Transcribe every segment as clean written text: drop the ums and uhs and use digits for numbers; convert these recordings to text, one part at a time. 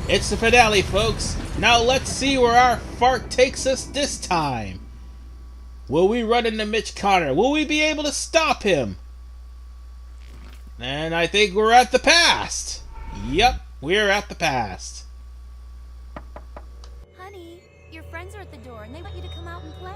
It's the finale, folks. Now let's see where our fart takes us this time. Will we run into Mitch Connor? Will we be able to stop him? And I think we're at the past. Yep, we're at the past. Honey, your friends are at the door and they want you to come out and play.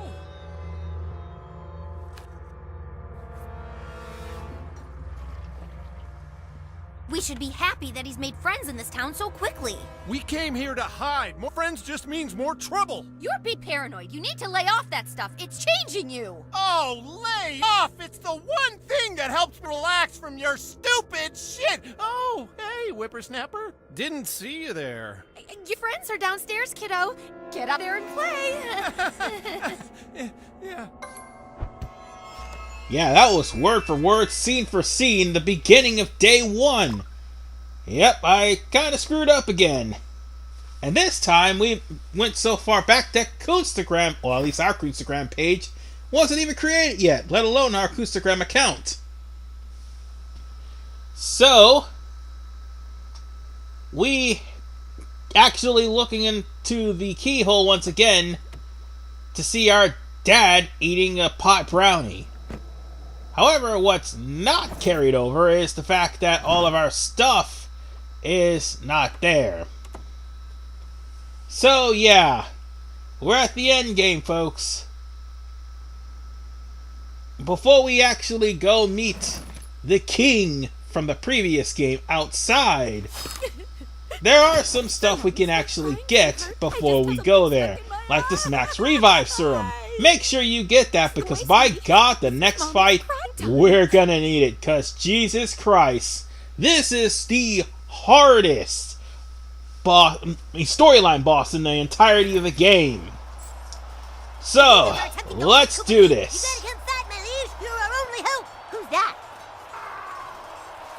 We should be happy that he's made friends in this town so quickly. We came here to hide. More friends just means more trouble. You're a bit paranoid. You need to lay off that stuff. It's changing you. Oh, lay off! It's the one thing that helps me relax from your stupid shit. Oh, hey, whippersnapper. Didn't see you there. Your friends are downstairs, kiddo. Get out there and play. Yeah. Yeah, that was word for word, scene for scene, the beginning of day one. Yep, I kind of screwed up again. And this time, we went so far back that Instagram, or at least our Instagram page, wasn't even created yet, let alone our Instagram account. So, we actually looking into the keyhole once again to see our dad eating a pot brownie. However, what's not carried over is the fact that all of our stuff is not there. So yeah, we're at the end game, folks. Before we actually go meet the king from the previous game outside, there are some stuff we can actually get before we go there, like this Max Revive Serum. Make sure you get that, because by God, the next fight, we're gonna need it, because Jesus Christ, this is the hardest storyline boss in the entirety of the game. So, let's do this. You're our only hope. Who's that?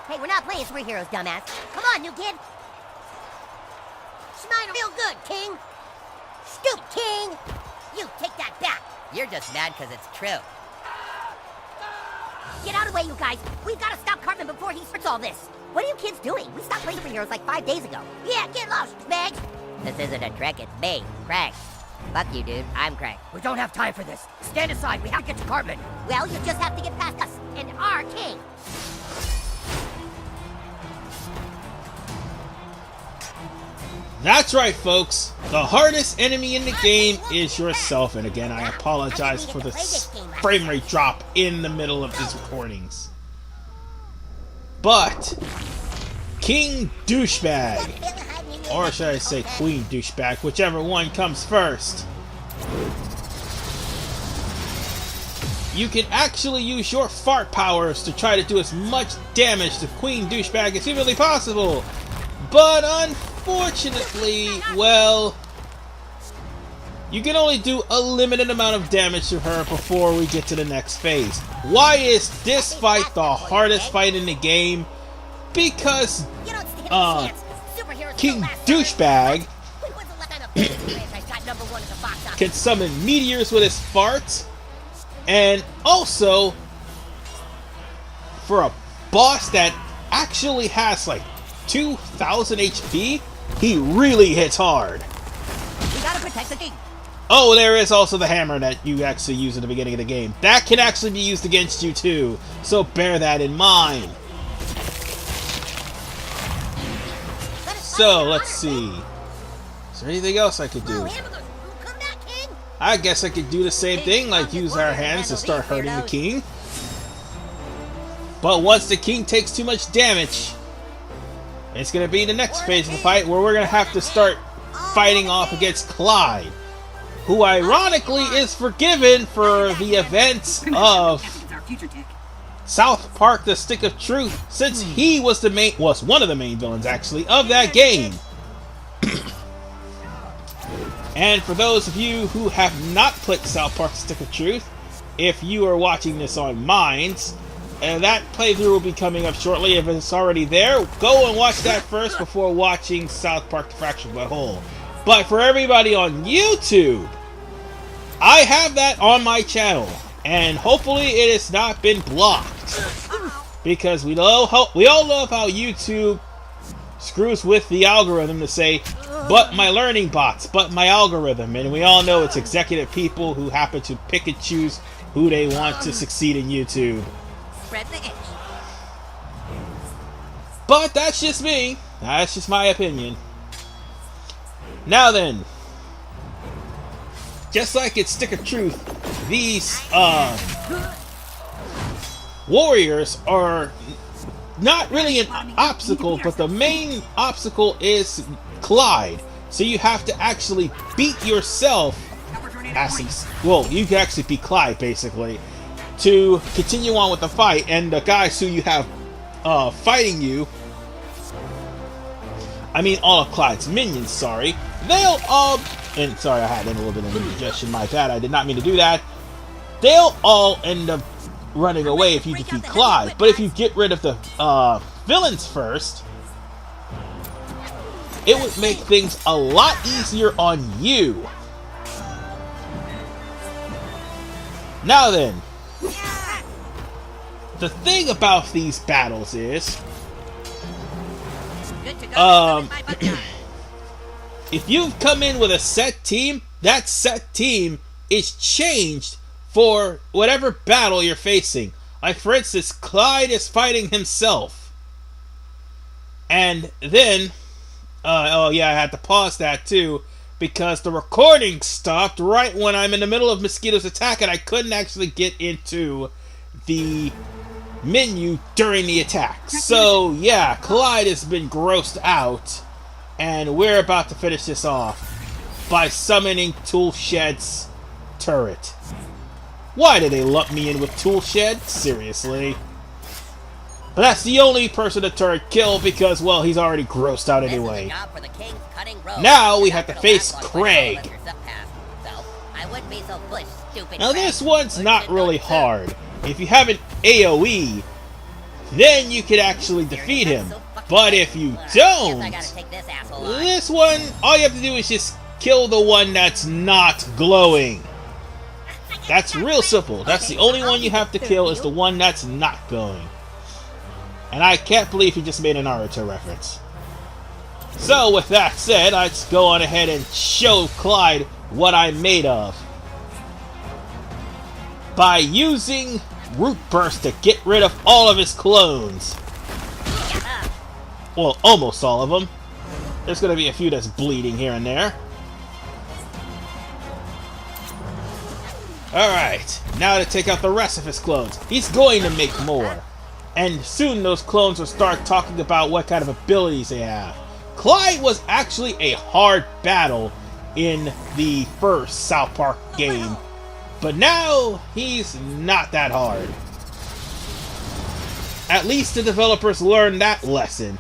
Hey, we're not playing superheroes, dumbass. Come on, new kid. Smile real good, King. Stupid King. You take that back. You're just mad because it's true. Get out of the way, you guys. We've got to stop Cartman before he starts all this. What are you kids doing? We stopped playing superheroes like 5 days ago. Yeah, get lost, Mags. This isn't a trick, it's me, Craig. Fuck you, dude. I'm Craig. We don't have time for this. Stand aside. We have to get to Cartman. Well, you just have to get past us and our king. That's right, folks. The hardest enemy in the game is yourself. And again, I apologize for the frame rate drop in the middle of these recordings. But King Douchebag, or should I say Queen Douchebag, whichever one comes first. You can actually use your fart powers to try to do as much damage to Queen Douchebag as humanly possible. But unfortunately, well, you can only do a limited amount of damage to her before we get to the next phase. Why is this fight the hardest fight in the game? Because King Douchebag can summon meteors with his farts, and also for a boss that actually has like 2,000 HP, he really hits hard. We gotta protect the king. Oh, there is also the hammer that you actually use at the beginning of the game. That can actually be used against you too, so bear that in mind. So, let's see. Is there anything else I could do? I guess I could do the same thing, like use our hands to start hurting the king. But once the king takes too much damage, it's going to be the next phase of the fight where we're going to have to start fighting off against Clyde, who ironically is forgiven for the events of South Park: The Stick of Truth, since he was one of the main villains actually of that game. And for those of you who have not played South Park: The Stick of Truth, if you are watching this on Minds, that playthrough will be coming up shortly. If it's already there, go and watch that first before watching South Park: The Fractured But Whole. But for everybody on YouTube, I have that on my channel, and hopefully it has not been blocked, because we all love how YouTube screws with the algorithm to say, but my learning bots, but my algorithm, and we all know it's executive people who happen to pick and choose who they want to succeed in YouTube. Spread the itch. But that's just me. That's just my opinion. Now then, just like in Stick of Truth, these warriors are not really an obstacle, but the main obstacle is Clyde. So you have to actually beat yourself, well, you can actually beat Clyde, basically, to continue on with the fight. And the guys who you have fighting you, I mean all of Clyde's minions, sorry, they'll and sorry, I had a little bit of indigestion, my bad, I did not mean to do that. They'll all end up running away if you defeat Clyde, but if you get rid of the villains first, it would make things a lot easier on you. Now then, the thing about these battles is, if you've come in with a set team, that set team is changed for whatever battle you're facing. Like, for instance, Clyde is fighting himself. And then, oh yeah, I had to pause that too, because the recording stopped right when I'm in the middle of Mosquito's attack and I couldn't actually get into the menu during the attack. So yeah, Clyde has been grossed out, and we're about to finish this off by summoning Toolshed's turret. Why did they lump me in with Toolshed? Seriously. But that's the only person the turret killed because, well, he's already grossed out anyway. Now we have to face Craig. Now this one's not really hard. If you have an AoE, then you could actually defeat him. But if you don't, this one, all you have to do is just kill the one that's not glowing. That's real simple. That's the only one you have to kill, is the one that's not glowing. And I can't believe he just made a Naruto reference. So with that said, let's go on ahead and show Clyde what I'm made of. By using Root Burst to get rid of all of his clones. Well, almost all of them. There's going to be a few that's bleeding here and there. Alright, now to take out the rest of his clones. He's going to make more. And soon those clones will start talking about what kind of abilities they have. Clyde was actually a hard battle in the first South Park game. But now, he's not that hard. At least the developers learned that lesson.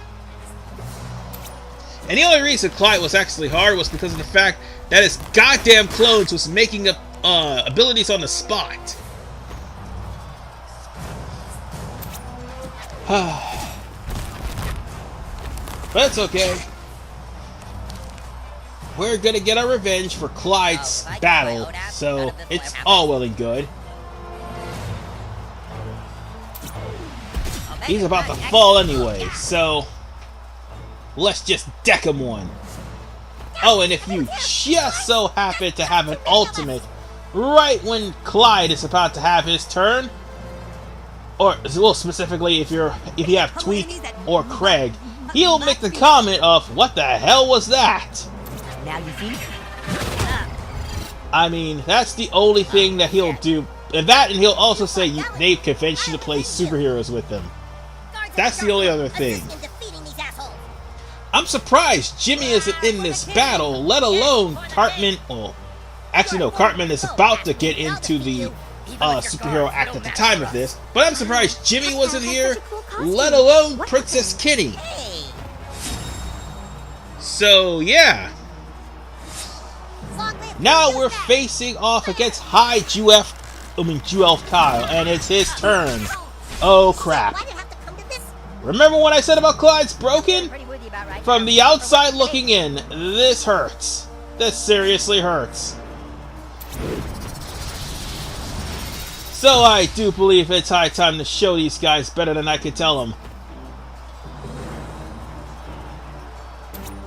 And the only reason Clyde was actually hard was because of the fact that his goddamn clones was making up abilities on the spot. But it's okay. We're gonna get our revenge for Clyde's battle, so it's all well and good. He's about to fall anyway, so let's just deck him one. Oh, and if you just so happen to have an ultimate right when Clyde is about to have his turn, or well, specifically if you have Tweak or Craig, he'll make the comment of, "What the hell was that?" Now you see? I mean, that's the only thing that he'll do. And he'll also say they convinced you to play superheroes with them. That's the only other thing. I'm surprised Jimmy isn't in this battle, let alone Cartman. Well, actually no, Cartman is about to get into the superhero act at the time of this. But I'm surprised Jimmy wasn't here, let alone Princess Kitty. So yeah. Now we're facing off against Jewelf Kyle, and it's his turn. Oh crap. Remember what I said about Clyde's broken? From the outside looking in, this hurts. This seriously hurts. So I do believe it's high time to show these guys better than I can tell them.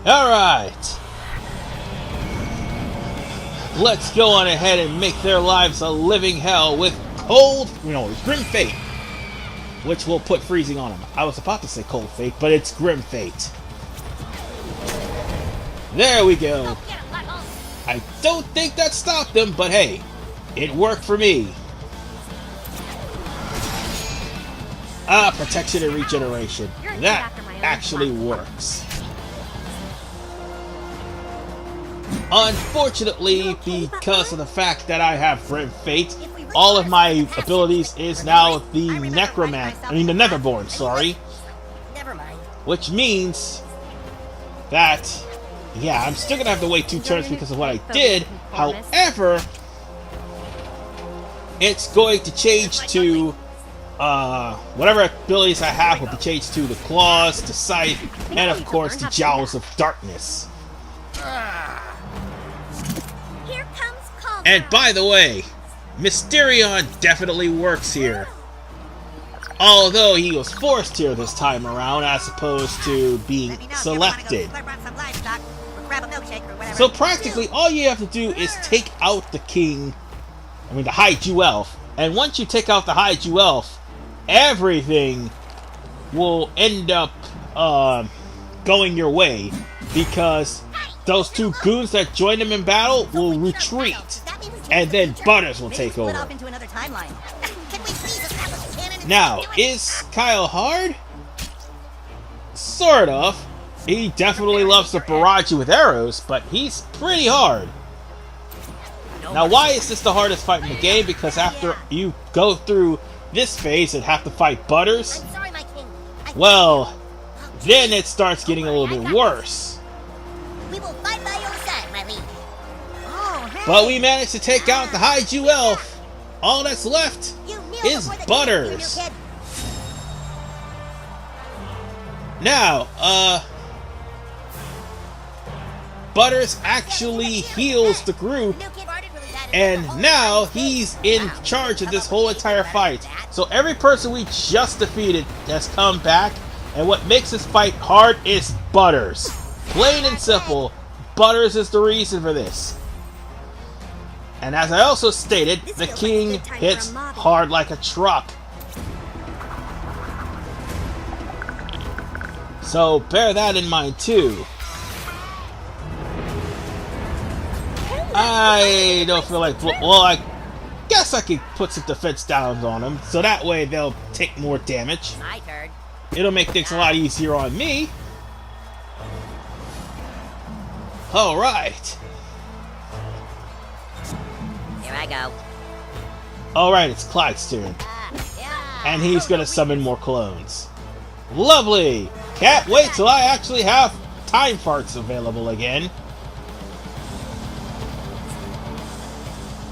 Alright. let's go on ahead and make their lives a living hell with Grim Fate, which will put freezing on them. I was about to say Cold Fate, but it's Grim Fate. There we go. I don't think that stopped them, but hey, it worked for me. Protection and regeneration. That actually works. Unfortunately, because of the fact that I have Grim Fate, all of my abilities is now the Netherborn, sorry. Never mind. Which means that, yeah, I'm still gonna have to wait 2 turns because of what I did. However, it's going to change to whatever abilities I have will be changed to the Claws, the Scythe, and of course the Jowls of Darkness. Here comes Calder. And by the way, Mysterion definitely works here. Although he was forced here this time around as opposed to being selected. So practically all you have to do is take out the the High Jew Elf. And once you take out the High Jew Elf, everything will end up going your way, because those 2 goons that join him in battle will retreat, and then Butters will take over. Now, is Kyle hard? Sort of. He definitely loves to barrage you with arrows, but he's pretty hard. Now, why is this the hardest fight in the game? Because after you go through this phase and have to fight Butters, well, then it starts getting a little bit worse. We will fight by your side, my liege. But we managed to take out the High Jew Elf. All that's left is Butters. Now, Butters actually heals the group, and now he's in charge of this whole entire fight. So every person we just defeated has come back, and what makes this fight hard is Butters. Plain and simple, Butters is the reason for this. And as I also stated, the king hits hard like a truck. So bear that in mind too. I don't feel like... Well, I guess I could put some defense downs on them, so that way they'll take more damage. My turn. It'll make things a lot easier on me. Alright. Here I go. Alright, it's Clyde's turn. And he's gonna summon more clones. Lovely! Can't wait till I actually have time farts available again.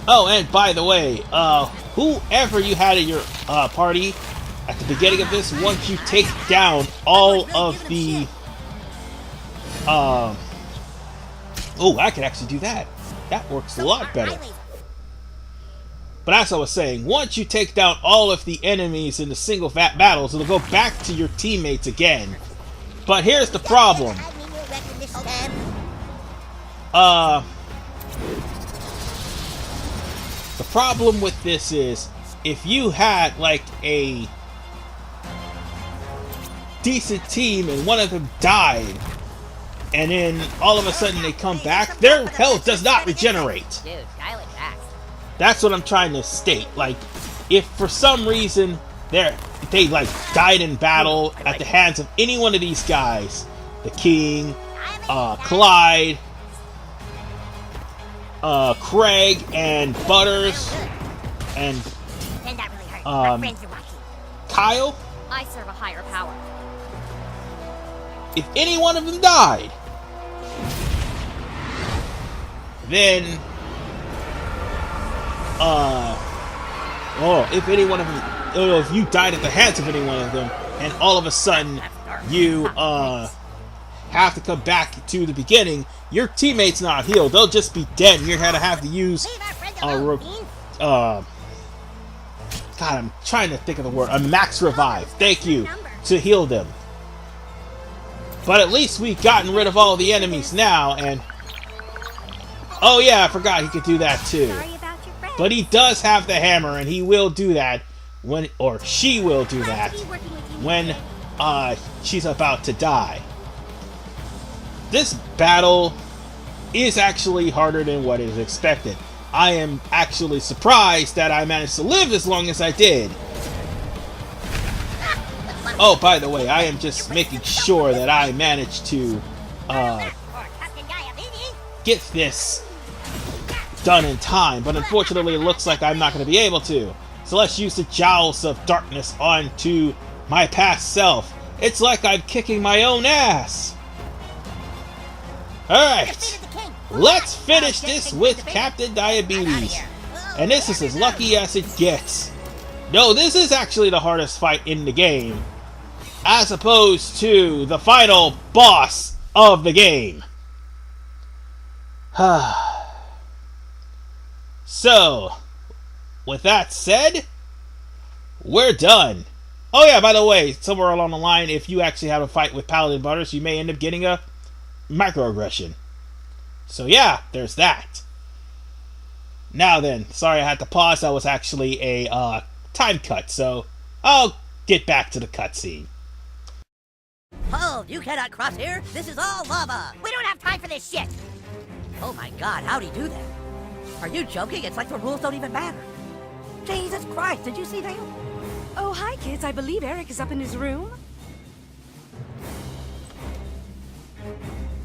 Oh, and by the way, whoever you had in your party at the beginning of this, once you take down all of the... oh, I can actually do that. That works a lot better. But as I was saying, once you take down all of the enemies in the single battles, it'll go back to your teammates again. But here's the problem. The problem with this is, if you had like a decent team and one of them died, and then all of a sudden they come back, their health does not regenerate. Dude, dial it back. That's what I'm trying to state. Like, if for some reason they like died in battle at the hands of any one of these guys, the king, Clyde, Craig, and Butters, and Kyle, I serve a higher power. if any one of them died, then if any one of them, if you died at the hands of any one of them, and all of a sudden you have to come back to the beginning, your teammate's not healed. They'll just be dead, and you're gonna have to use God, I'm trying to think of the word, a max revive, thank you, to heal them. But at least we've gotten rid of all the enemies now, and Oh yeah, I forgot he could do that too. Sorry about your friends. But he does have the hammer, and he will do that when, or she will do Glad that to be working with you, when Nick. she's about to die. This battle is actually harder than what is expected. I am actually surprised that I managed to live as long as I did. Oh, by the way, I am just making sure that I managed to get this done in time, but unfortunately it looks like I'm not going to be able to. So let's use the jowls of darkness onto my past self. It's like I'm kicking my own ass. Alright, let's finish this with Captain Diabetes. And this is as lucky as it gets. No, this is actually the hardest fight in the game, as opposed to the final boss of the game. So, with that said, we're done. Oh yeah, by the way, somewhere along the line, if you actually have a fight with Paladin Butters, you may end up getting a microaggression. So yeah, there's that. Now then, sorry I had to pause, that was actually a time cut, so I'll get back to the cutscene. Hold, you cannot cross here. This is all lava. We don't have time for this shit. Oh my god, how'd he do that? Are you joking? It's like the rules don't even matter. Jesus Christ, did you see that? Oh, hi, kids. I believe Eric is up in his room.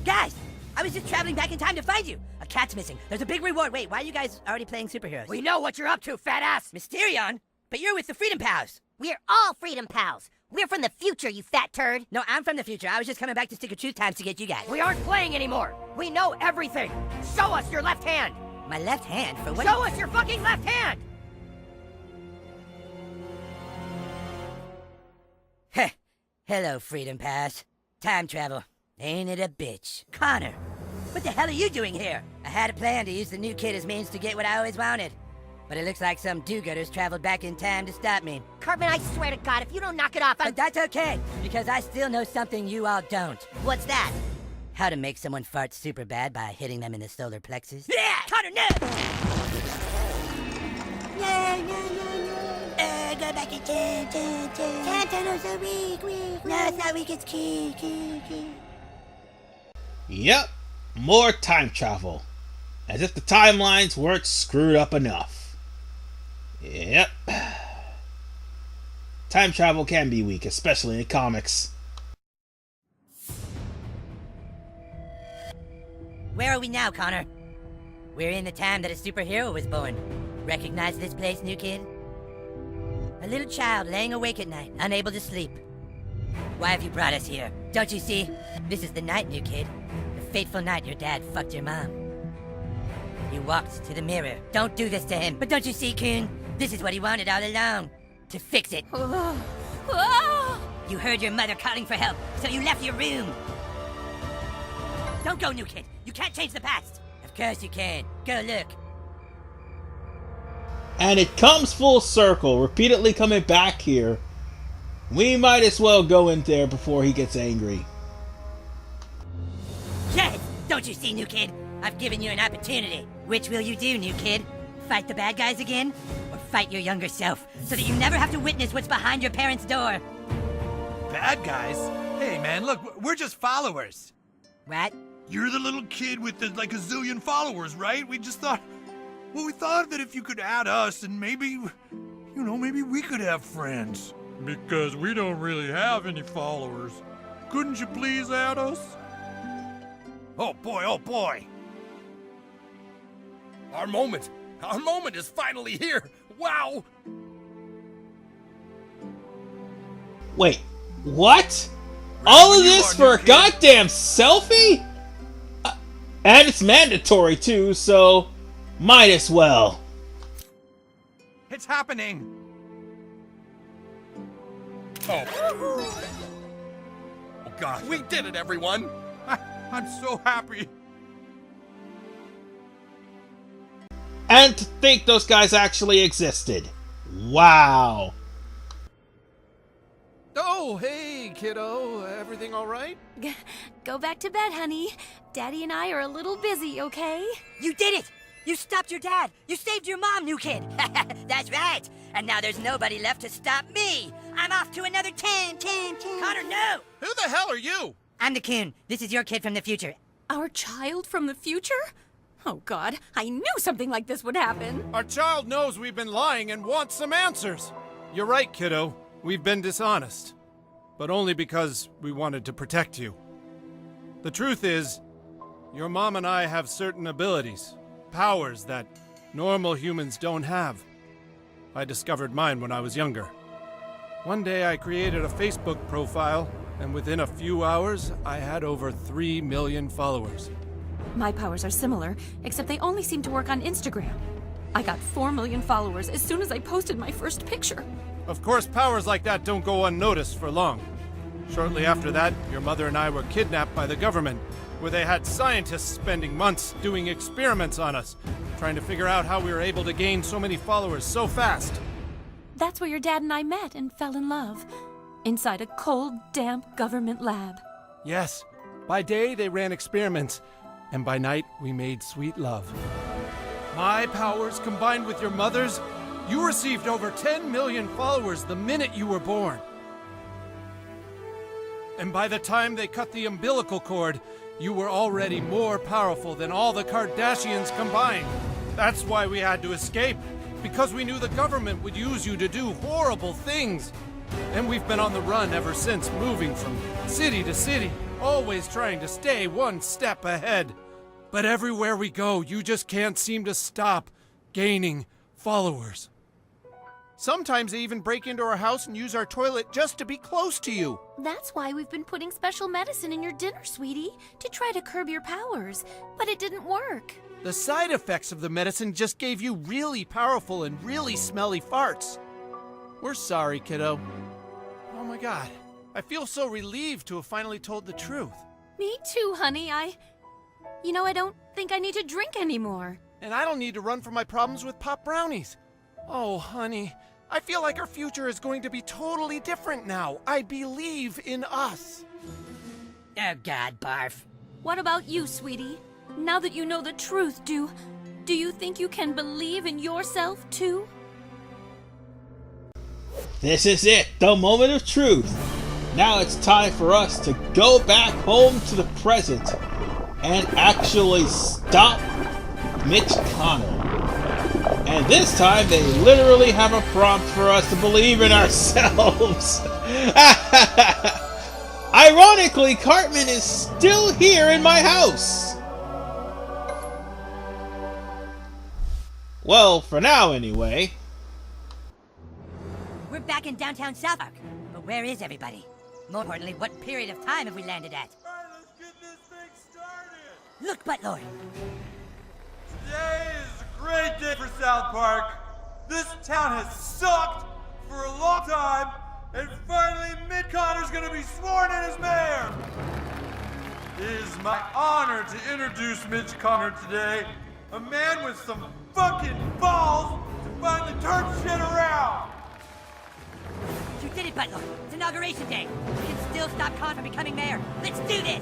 Guys, I was just traveling back in time to find you. A cat's missing. There's a big reward. Wait, why are you guys already playing superheroes? We know what you're up to, fat ass. Mysterion? But you're with the Freedom Pals. We're all Freedom Pals. We're from the future, you fat turd. No, I'm from the future. I was just coming back to Stick of Truth times to get you guys. We aren't playing anymore. We know everything. Show us your left hand. My left hand for what? Show us your fucking left hand. Heh. Hello, Freedom Pass. Time travel. Ain't it a bitch? Connor, what the hell are you doing here? I had a plan to use the new kid as means to get what I always wanted. But it looks like some do-gooders traveled back in time to stop me. Cartman, I swear to God, if you don't knock it off, But that's okay, because I still know something you all don't. What's that? How to make someone fart super bad by hitting them in the solar plexus. Yeah, Connor, no. Go back in time. Tunnels are weak. No, it's not weak, it's key. Yep, more time travel. As if the timelines weren't screwed up enough. Yep. Time travel can be weak, especially in comics. Where are we now, Connor? We're in the time that a superhero was born. Recognize this place, new kid? A little child laying awake at night, unable to sleep. Why have you brought us here? Don't you see? This is the night, new kid. The fateful night your dad fucked your mom. You walked to the mirror. Don't do this to him. But don't you see, Coon? This is what he wanted all along. To fix it. You heard your mother calling for help, so you left your room. Don't go, new kid. You can't change the past. Of course you can. Go look. And it comes full circle, repeatedly coming back here. We might as well go in there before he gets angry. Yes! Don't you see, new kid? I've given you an opportunity. Which will you do, new kid? Fight the bad guys again? Or fight your younger self, so that you never have to witness what's behind your parents' door? Bad guys? Hey, man, look, we're just followers. What? You're the little kid with the, like, a zillion followers, right? We just thought... Well, we thought that if you could add us, and maybe... You know, maybe we could have friends. Because we don't really have any followers. Couldn't you please add us? Oh, boy, oh, boy. Our moment is finally here. Wow. Wait, what? All of this for a goddamn selfie? And it's mandatory too, so might as well. It's happening. Oh God, we did it, everyone. I'm so happy. And to think those guys actually existed. Wow. Oh, Oh, hey, kiddo. Everything all right? Go back to bed, honey. Daddy and I are a little busy, okay? You did it! You stopped your dad! You saved your mom, new kid! That's right! And now there's nobody left to stop me! I'm off to another 10. Connor, no! Who the hell are you? I'm the Coon. This is your kid from the future. Our child from the future? Oh, God, I knew something like this would happen. Our child knows we've been lying and wants some answers. You're right, kiddo. We've been dishonest. But only because we wanted to protect you. The truth is, your mom and I have certain abilities, powers that normal humans don't have. I discovered mine when I was younger. One day I created a Facebook profile, and within a few hours, I had over 3 million followers. My powers are similar, except they only seem to work on Instagram. I got 4 million followers as soon as I posted my first picture. Of course, powers like that don't go unnoticed for long. Shortly after that, your mother and I were kidnapped by the government, where they had scientists spending months doing experiments on us, trying to figure out how we were able to gain so many followers so fast. That's where your dad and I met and fell in love. Inside a cold, damp government lab. Yes, by day they ran experiments, and by night we made sweet love. My powers combined with your mother's, you received over 10 million followers the minute you were born. And by the time they cut the umbilical cord, you were already more powerful than all the Kardashians combined. That's why we had to escape, because we knew the government would use you to do horrible things. And we've been on the run ever since, moving from city to city, always trying to stay one step ahead. But everywhere we go, you just can't seem to stop gaining followers. Sometimes they even break into our house and use our toilet just to be close to you. That's why we've been putting special medicine in your dinner, sweetie, to try to curb your powers. But it didn't work. The side effects of the medicine just gave you really powerful and really smelly farts. We're sorry, kiddo. Oh my God, I feel so relieved to have finally told the truth. Me too, honey. I don't think I need to drink anymore. And I don't need to run from my problems with Pop Brownies. Oh, honey, I feel like our future is going to be totally different now. I believe in us. Oh, God, barf. What about you, sweetie? Now that you know the truth, do you think you can believe in yourself, too? This is it, the moment of truth. Now it's time for us to go back home to the present and actually stop Mitch Connor. And this time they literally have a prompt for us to believe in ourselves. Ironically, Cartman is still here in my house. Well, for now anyway. We're back in downtown South Park. But where is everybody? More importantly, what period of time have we landed at? Alright, let's get this thing started. Look, Buttlord. Today is a great day for South Park. This town has sucked for a long time, and finally Mitch Connor's gonna be sworn in as mayor. It is my honor to introduce Mitch Connor today, a man with some fucking balls to finally turn shit around. You did it, Buttlord. It's Inauguration Day. We can still stop Connor from becoming mayor. Let's do this!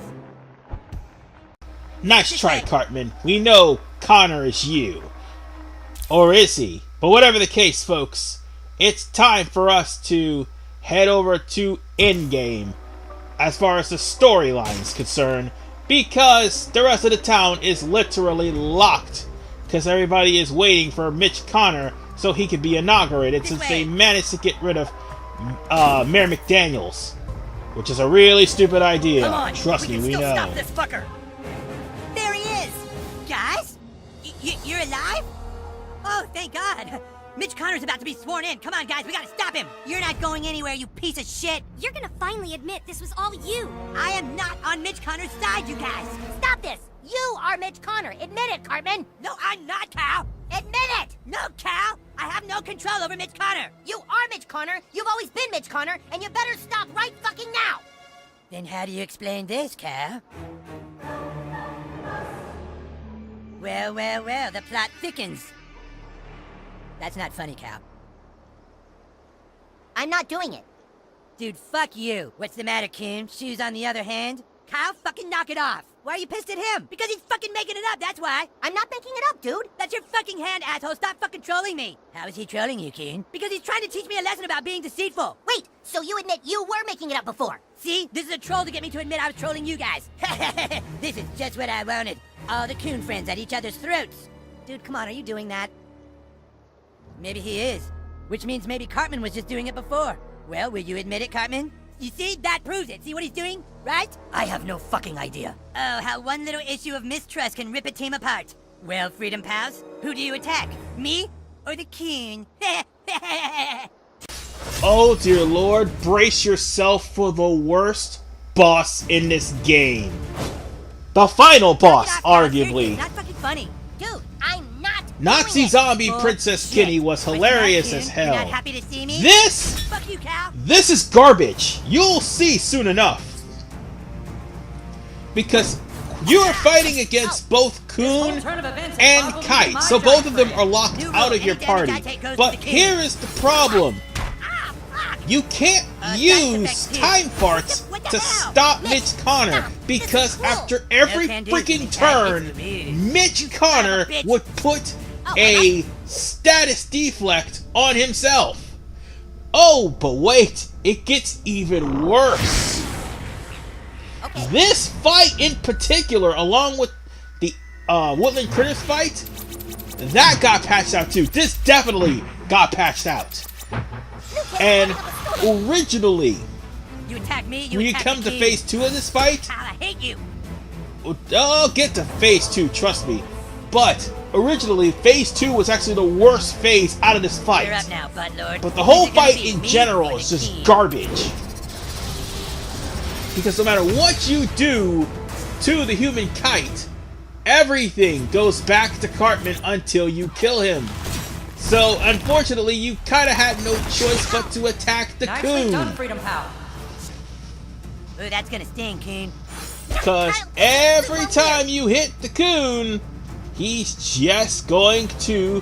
Nice try, Cartman. We know Connor is you. Or is he? But whatever the case, folks, it's time for us to head over to Endgame as far as the storyline is concerned, because the rest of the town is literally locked because everybody is waiting for Mitch Connor so he can be inaugurated, since they managed to get rid of Mayor McDaniels, which is a really stupid idea. Come on, Trust me, we still know. Stop this fucker. There he is! Guys? You're alive? Oh, thank God. Mitch Connor's about to be sworn in. Come on, guys, we gotta stop him. You're not going anywhere, you piece of shit. You're gonna finally admit this was all you. I am not on Mitch Connor's side, you guys. Stop this! You are Mitch Connor. Admit it, Cartman. No, I'm not, Cal. Admit it! No, Cal. I have no control over Mitch Connor. You are Mitch Connor. You've always been Mitch Connor, and you better stop right fucking now. Then how do you explain this, Cal? Well, the plot thickens. That's not funny, Cal. I'm not doing it. Dude, fuck you. What's the matter, Coon? Shoes on the other hand? Kyle, fucking knock it off. Why are you pissed at him? Because he's fucking making it up, that's why. I'm not making it up, dude. That's your fucking hand, asshole. Stop fucking trolling me. How is he trolling you, Coon? Because he's trying to teach me a lesson about being deceitful. Wait, so you admit you were making it up before? See? This is a troll to get me to admit I was trolling you guys. This is just what I wanted. All the Coon friends at each other's throats. Dude, come on, are you doing that? Maybe he is. Which means maybe Cartman was just doing it before. Well, will you admit it, Cartman? You see? That proves it. See what he's doing? Right? I have no fucking idea. Oh, how one little issue of mistrust can rip a team apart. Well, Freedom Pals, who do you attack? Me or the Coon? Oh dear lord, brace yourself for the worst boss in this game. The final boss, arguably. Not fucking funny. Dude, I'm not Nazi doing it. zombie Princess Kitty was hilarious as You're not hell. happy to see me? This Fuck you, Cal. This is garbage. You'll see soon enough. Because you are fighting against both Coon and Kite, so both of them are locked out of your party. But here is the problem. You can't use time farts to stop Mitch Connor, because after every freaking turn, Mitch Connor would put a status deflect on himself. Oh, but wait, it gets even worse. This fight in particular, along with the Woodland Critters fight, that got patched out too. This definitely got patched out. And originally, You attack me, when you attack come the to King. phase 2 of this fight, Cal, I hate you. I'll get to phase 2, trust me. But originally, phase 2 was actually the worst phase out of this fight. You're up now, Buttlord. But the whole Is it gonna fight be in me general or is the just King? garbage. Because no matter what you do to the human Kite, everything goes back to Cartman until you kill him. So, unfortunately, you kind of had no choice but to attack the Coon. Freedom Pal. Ooh, that's gonna sting, Coon. Because every time you hit the Coon, he's just going to,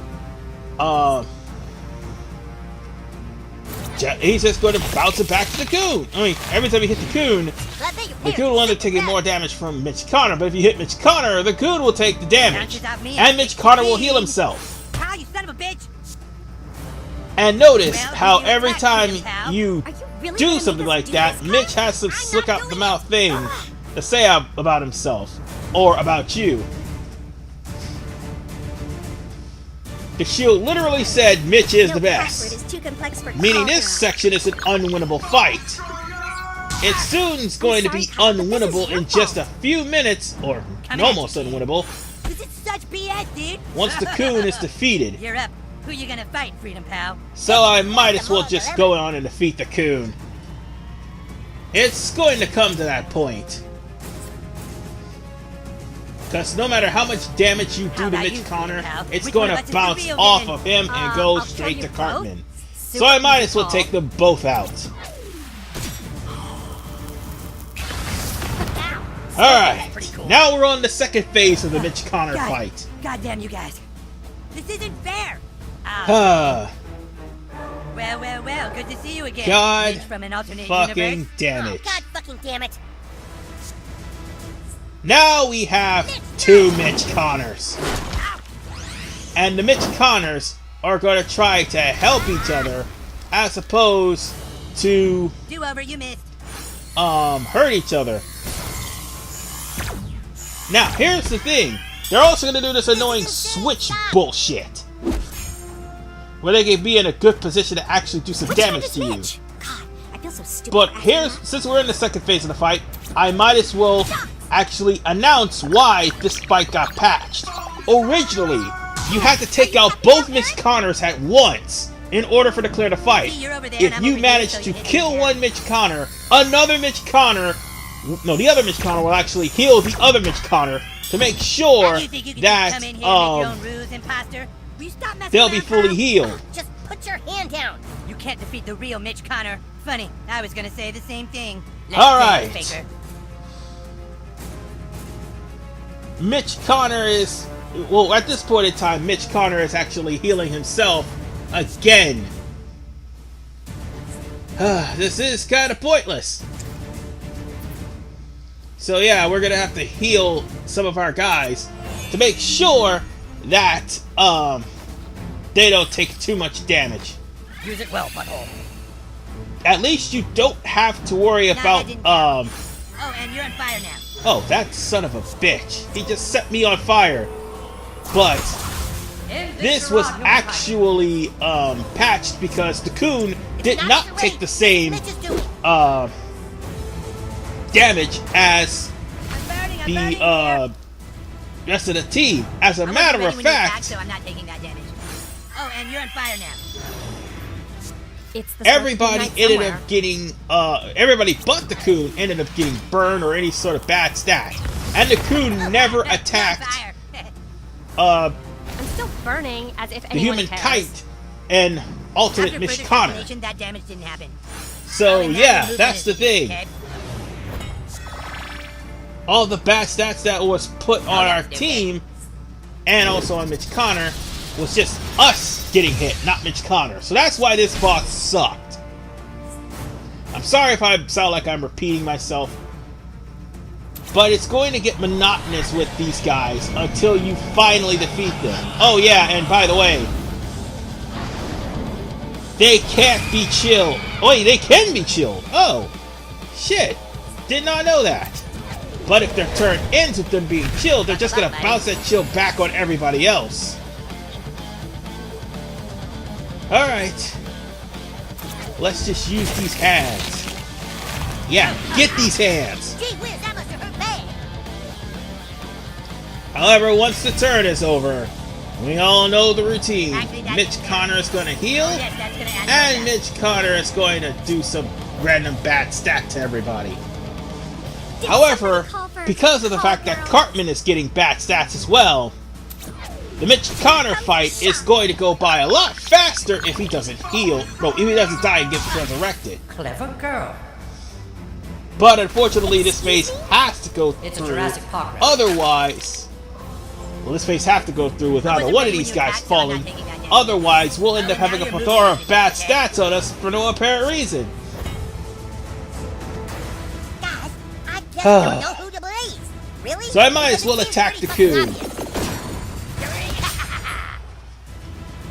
he's just going to bounce it back to the Coon. I mean, every time you hit the Coon will end up taking more damage from Mitch Connor. But if you hit Mitch Connor, the Coon will take the damage. And Mitch Connor will heal himself. Cal, you son of a bitch. And notice Well, how you every attack time him, pal. you Are you really do gonna something make us like do that, this, Mitch Kyle? has some I'm slick not out the doing mouth it. thing to say about himself or about you. The shield literally said Mitch is the best, Is too complex for meaning this section is an unwinnable fight. It's soon going to be unwinnable in just a few minutes, or almost unwinnable, This is such BS, dude. once the Coon is defeated. You're up. Who you gonna fight, Freedom Pal? So I might as well just go on and defeat the Coon. It's going to come to that point. Because no matter how much damage you do to Mitch Connor, it's going to bounce off of him and go straight to Cartman. So I might as well take them both out. Alright, now we're on the second phase of the Mitch Connor fight. Goddamn you guys. This isn't fair. Ah, Well, good to see you again. God Mitch from an alternate fucking universe. damn Oh, it. God fucking damn it. Now we have two Mitch Connors. And the Mitch Connors are going to try to help each other as opposed to Do over, you missed. hurt each other. Now, here's the thing. They're also going to do this annoying switch bullshit. Where they can be in a good position to actually do some damage to you. God, I feel so stupid. But since we're in the second phase of the fight, I might as well actually announce why this fight got patched. Originally, you had to take out both Mitch Connors at once in order for to clear the fight. See, you're over there, If and I'm you over here, manage so to you hit kill me, one Mitch Connor, another Mitch Connor, no, the other Mitch Connor will actually heal the other Mitch Connor to make sure You think you can that just come in here and make your own rules, imposter? Will you stop messing they'll be around, fully pal? healed. Just put your hand down. You can't defeat the real Mitch Connor. Funny, I was gonna say the same thing. All say it, right. Faker. Mitch Connor is, well, at this point in time, Mitch Connor is actually healing himself again. This is kind of pointless. So yeah, we're gonna have to heal some of our guys to make sure that they don't take too much damage. Use it well, butthole. At least you don't have to worry about Oh, and you're on fire now. Oh, that son of a bitch. He just set me on fire. But this was actually patched because the Coon did not take the same damage as the rest of the team. As a matter of fact, so I'm not taking that damage. Oh, and you're on fire now. It's the everybody ended up getting, everybody but the Coon ended up getting burned or any sort of bad stat. And the Coon never attacked I'm still burning as if the human cares. kite and alternate Mitch Connor. That damage didn't happen. So yeah, that's the thing. Okay. All the bad stats that was put on our team and also on Mitch Connor was just us getting hit, not Mitch Connor. So that's why this boss sucked. I'm sorry if I sound like I'm repeating myself, but it's going to get monotonous with these guys until you finally defeat them. Oh yeah, and by the way, they can't be chilled. Oh wait, they can be chilled. Oh, shit. Did not know that. But if they're turned into them being chilled, they're just gonna bounce that chill back on everybody else. Alright. Let's just use these hands. Yeah, get these hands. Gee whiz, that must have hurt bad. However, once the turn is over, we all know the routine. Actually, that's- Mitch Connor is going to heal, Yes, that's gonna add and Mitch Connor is going to do some random bad stat to everybody. However, because of the fact that Cartman is getting bad stats as well, the Mitch Connor fight is going to go by a lot faster if he doesn't heal. No, if he doesn't die and gets resurrected. Clever girl. But unfortunately, this phase has to go It's a through. Jurassic Park reference. Otherwise, well, this phase have to go through with either one of these guys falling. Otherwise, we'll end up having a plethora of bad stats on us for no apparent reason. Guys, I just don't know who to believe. Really? So I might as well attack the Coon.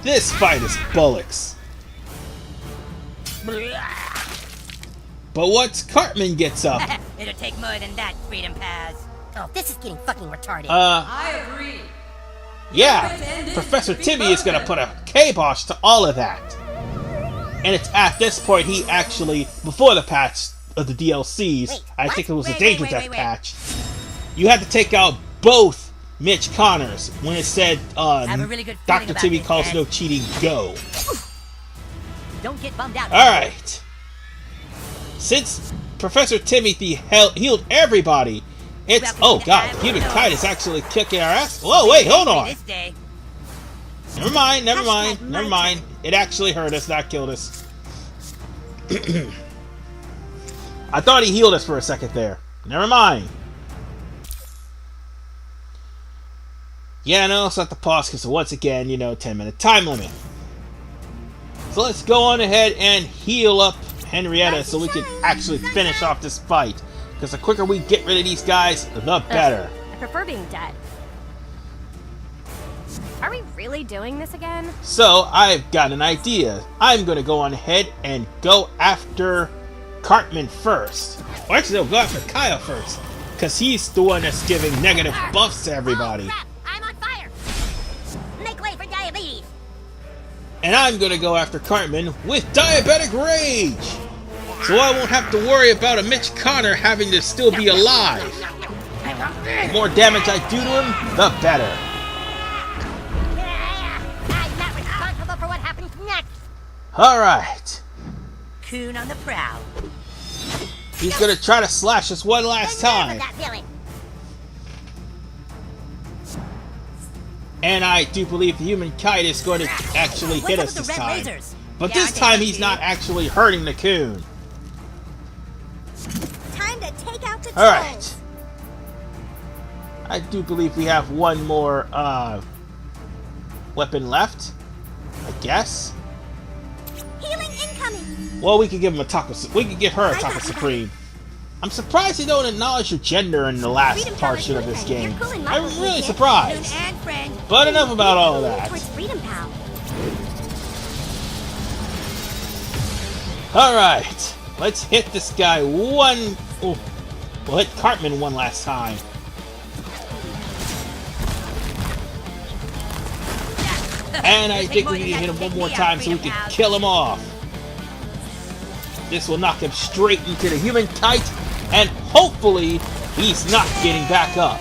This fight is bullocks. But once Cartman gets up, It'll take more than that, Freedom Pass. Oh, this is getting fucking retarded. I agree. yeah, Professor Timmy is gonna put a kibosh to all of that. And it's at this point he actually, before the patch of the DLCs, Wait, I what? think it was a Wait, Danger wait, Death wait, wait. patch, you had to take out both Mitch Connors when it said, have a really good feeling Dr. about Timmy this, calls Dad. no cheating, go. Don't get bummed out. Alright. Since Professor Timothy healed everybody, it's... Oh god, Human Kite is actually kicking our ass. Whoa, wait, hold on. This day. Never mind, never mind, never mind. It actually hurt us, not killed us. I thought he healed us for a second there. Never mind. Yeah, no, it's not the pause because once again, 10-minute time limit. So let's go on ahead and heal up Henrietta so we can actually finish off this fight. Because the quicker we get rid of these guys, the better. I prefer being dead. Are we really doing this again? So I've got an idea. I'm going to go on ahead and go after Cartman first. Or actually, no, go after Kyle first. Because he's the one that's giving negative buffs to everybody. Oh, crap. I'm on fire. Make way for diabetes. And I'm going to go after Cartman with Diabetic Rage. So I won't have to worry about a Mitch Connor having to still be alive. The more damage I do to him, the better. I'm not responsible for what happens next. Alright. Coon on the prowl. He's going to try to slash us one last time. That villain. And I do believe the Human Kite is going to actually hit us this time. But this time he's not actually hurting the Coon. Time to take out the trolls. Alright. I do believe we have one more weapon left. I guess. Healing incoming. Well, we could give him a taco. We could give her a taco supreme. I'm surprised they don't acknowledge your gender in the last portion of this game. I'm really surprised. But enough about all that. Alright, let's hit this guy one... Oh, we'll hit Cartman one last time. And I think we need to hit him one more time so we can kill him off. This will knock him straight into the human kite, and hopefully he's not getting back up.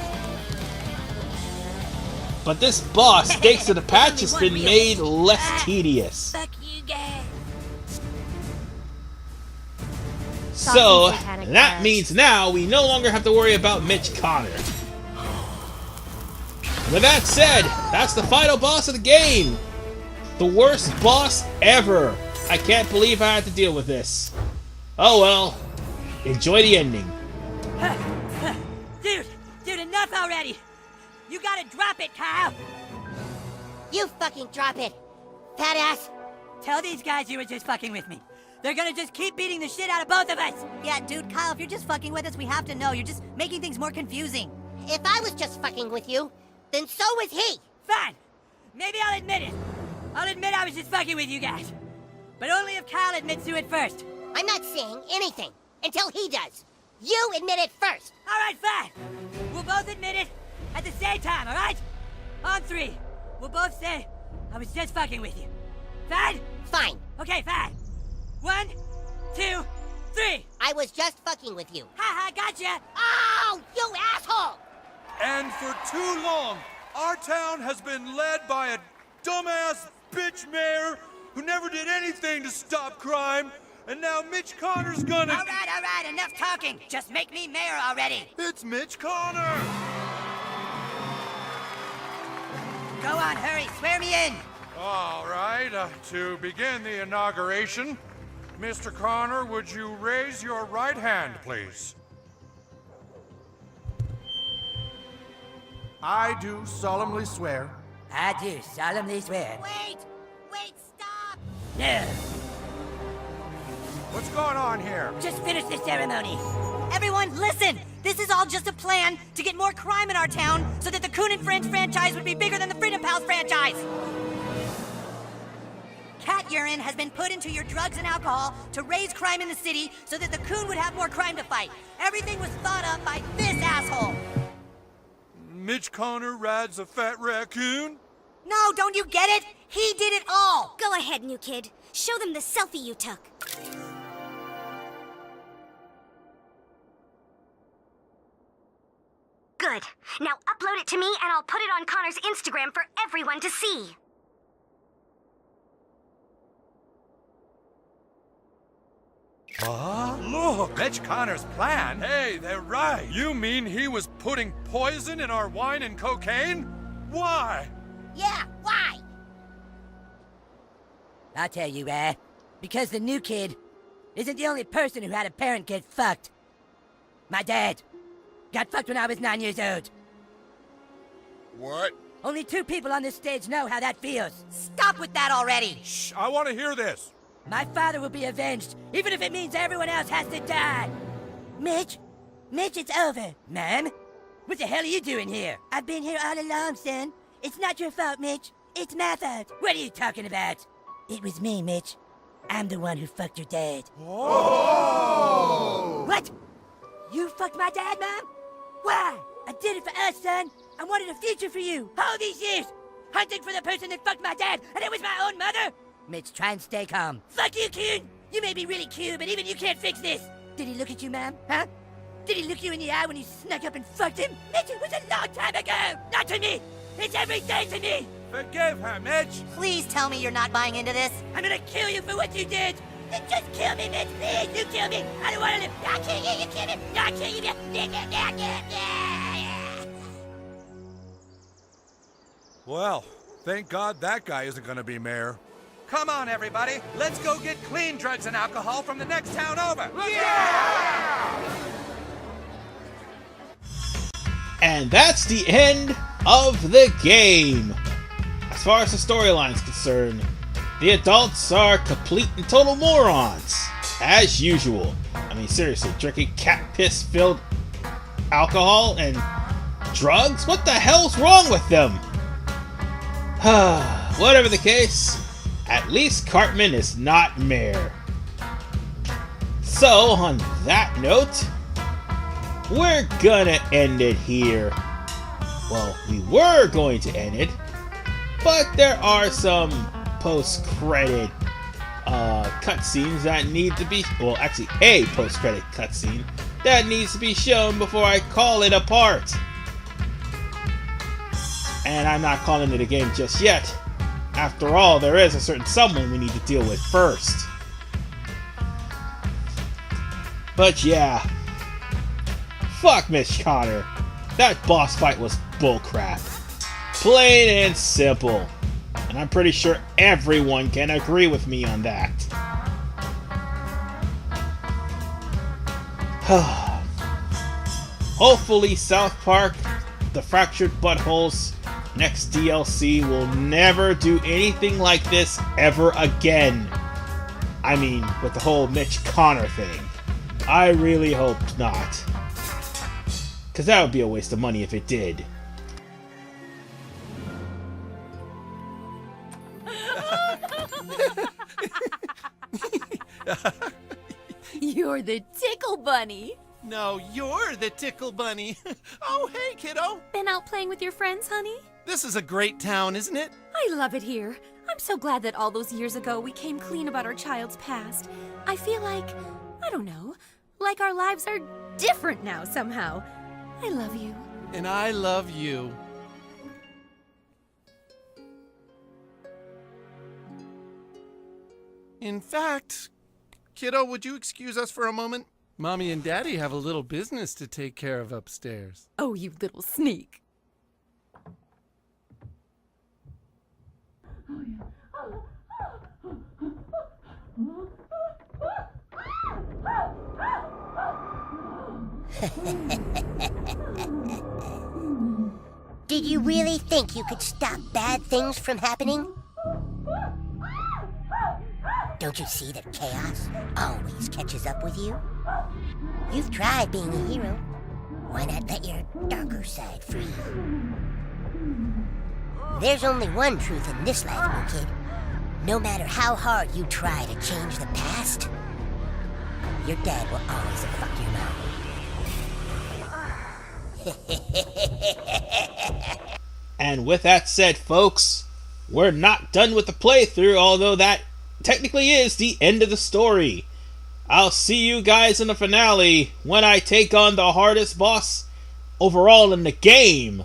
But this boss, thanks to the patch, has been made less tedious. So, that means now we no longer have to worry about Mitch Connor. With that said, that's the final boss of the game! The worst boss ever! I can't believe I had to deal with this. Oh well, enjoy the ending. Dude, enough already! You gotta drop it, Kyle! You fucking drop it, fat ass! Tell these guys you were just fucking with me. They're gonna just keep beating the shit out of both of us! Yeah, dude, Kyle, if you're just fucking with us, we have to know. You're just making things more confusing. If I was just fucking with you, then so was he! Fine! Maybe I'll admit it. I'll admit I was just fucking with you guys. But only if Kyle admits to it first. I'm not saying anything until he does. You admit it first. Alright, fine. We'll both admit it at the same time, alright? On three. We'll both say, I was just fucking with you. Fine? Fine. Okay, fine. 1, 2, 3. I was just fucking with you. Haha, gotcha! Oh, you asshole! And for too long, our town has been led by a dumbass bitch mayor who never did anything to stop crime, and now Mitch Connor's gonna... Alright, enough talking. Just make me mayor already. It's Mitch Connor! Go on, hurry, swear me in. All right, to begin the inauguration, Mr. Connor, would you raise your right hand, please? I do solemnly swear. I do solemnly swear. Wait, stop! No. What's going on here? Just finish the ceremony. Everyone, listen! This is all just a plan to get more crime in our town so that the Coon and Friends franchise would be bigger than the Freedom Pals franchise! Cat urine has been put into your drugs and alcohol to raise crime in the city so that the Coon would have more crime to fight. Everything was thought up by this asshole! Mitch Connor rides a fat raccoon? No, don't you get it? He did it all! Go ahead, new kid. Show them the selfie you took. Good. Now upload it to me and I'll put it on Connor's Instagram for everyone to see. Look, Mitch Connor's plan. Hey, they're right. You mean he was putting poison in our wine and cocaine? Why? Yeah, why? I'll tell you, because the new kid isn't the only person who had a parent get fucked. My dad got fucked when I was 9 years old. What? Only 2 people on this stage know how that feels. Stop with that already! Shh, I want to hear this. My father will be avenged, even if it means everyone else has to die. Mitch, it's over. Ma'am, what the hell are you doing here? I've been here all along, son. It's not your fault, Mitch. It's my fault. What are you talking about? It was me, Mitch. I'm the one who fucked your dad. Whoa! What? You fucked my dad, Mom? Why? I did it for us, son. I wanted a future for you. All these years. Hunting for the person that fucked my dad, and it was my own mother? Mitch, try and stay calm. Fuck you, Coon! You may be really cute, but even you can't fix this. Did he look at you, Mom? Huh? Did he look you in the eye when you snuck up and fucked him? Mitch, it was a long time ago! Not to me! It's everything to me! Forgive her, Mitch. Please tell me you're not buying into this. I'm gonna kill you for what you did! Just kill me, Mitch, please! You kill me! I don't wanna live! I'll kill you, you kill me! I'll kill you! Well, thank God that guy isn't going to be mayor. Come on, everybody. Let's go get clean drugs and alcohol from the next town over. Yeah! And that's the end of the game. As far as the storyline is concerned, the adults are complete and total morons. as usual. I mean, seriously, drinking cat piss filled alcohol and drugs? What the hell's wrong with them? Whatever the case, at least Cartman is not mayor. So, on that note, we're gonna end it here. Well, we were going to end it, but there are some post-credit cutscenes that need to be, well, actually a post-credit cutscene that needs to be shown before I call it apart. And I'm not calling it a game just yet. After all, there is a certain someone we need to deal with first. But yeah, fuck Mitch Connor. That boss fight was bullcrap. Plain and simple. And I'm pretty sure everyone can agree with me on that. Hopefully South Park, The Fractured Buttholes next DLC will never do anything like this ever again. I mean, with the whole Mitch Connor thing. I really hope not. Because that would be a waste of money if it did. You're the Tickle Bunny. No, you're the Tickle Bunny. Oh, hey, kiddo. Been out playing with your friends, honey? This is a great town, isn't it? I love it here. I'm so glad that all those years ago we came clean about our child's past. I feel like, I don't know, like our lives are different now somehow. I love you. And I love you. In fact, kiddo, would you excuse us for a moment? Mommy and Daddy have a little business to take care of upstairs. Oh, you little sneak. Did you really think you could stop bad things from happening? Don't you see that chaos always catches up with you? You've tried being a hero. Why not let your darker side free? There's only one truth in this life, new kid. No matter how hard you try to change the past, your dad will always fuck your mom. And with that said, folks, we're not done with the playthrough, although that technically is the end of the story. I'll see you guys in the finale when I take on the hardest boss overall in the game,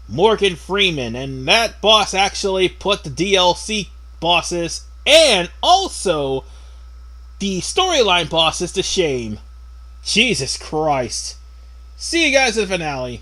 Morgan Freeman, and that boss actually put the DLC bosses and also the storyline bosses to shame. Jesus Christ. See you guys in the finale.